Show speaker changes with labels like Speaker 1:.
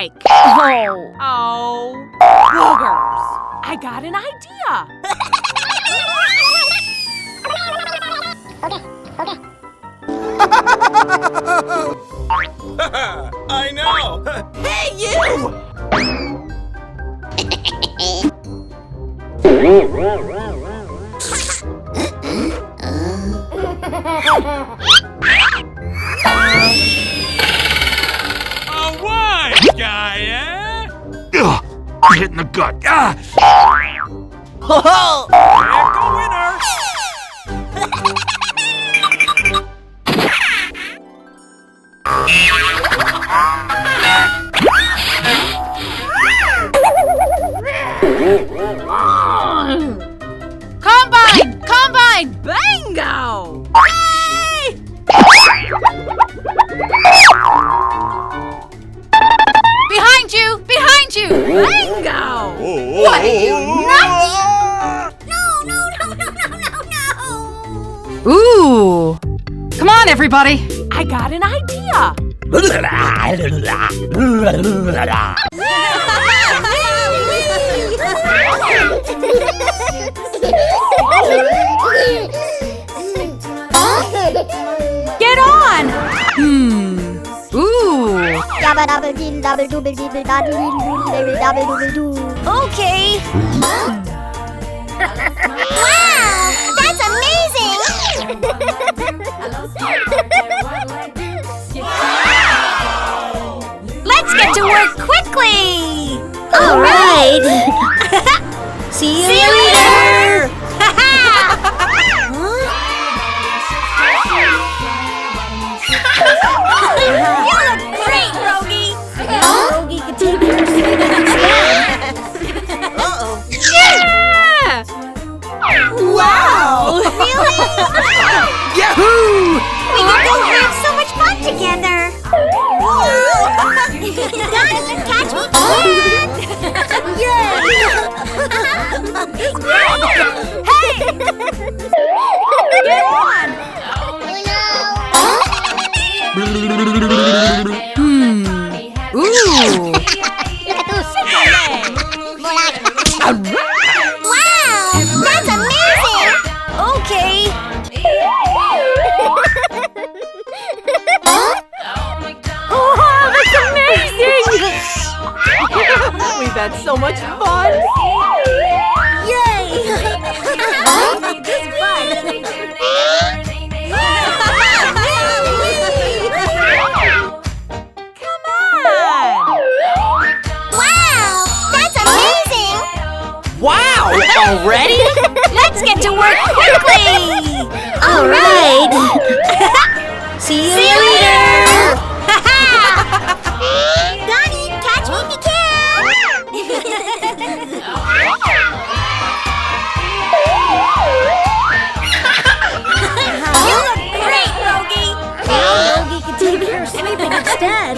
Speaker 1: bike. Oh. Boogers. I got an idea.
Speaker 2: I know!
Speaker 1: Hey, you!
Speaker 2: A wise guy, eh?
Speaker 3: Ugh, hit in the gut. Ah!
Speaker 2: Echo winner!
Speaker 1: Combine! Bingo! Yay! Behind you! Bingo! What are you, nuts? No! Ooh! Come on, everybody! I got an idea! Get on! Ooh!
Speaker 4: Okay. Wow! That's amazing! Let's get to work quickly! Alright! See you later! You look great, Rogie! Rogie can take your seat instead. Uh-oh.
Speaker 1: Yeah!
Speaker 4: Wow! Really?
Speaker 3: Yahoo!
Speaker 4: We can go have so much fun together! Donnie, catch me can! Yay! Hey!
Speaker 1: Get on! Ooh!
Speaker 4: Wow! That's amazing! Okay.
Speaker 1: Oh, that's amazing! We've had so much fun!
Speaker 4: Yay! This is fun!
Speaker 1: Come on!
Speaker 4: Wow! That's amazing!
Speaker 1: Wow! Already?
Speaker 4: Let's get to work quickly! Alright! See you later! Donnie, catch me if you can! You look great, Rogie! Now Rogie can take her sleeping instead.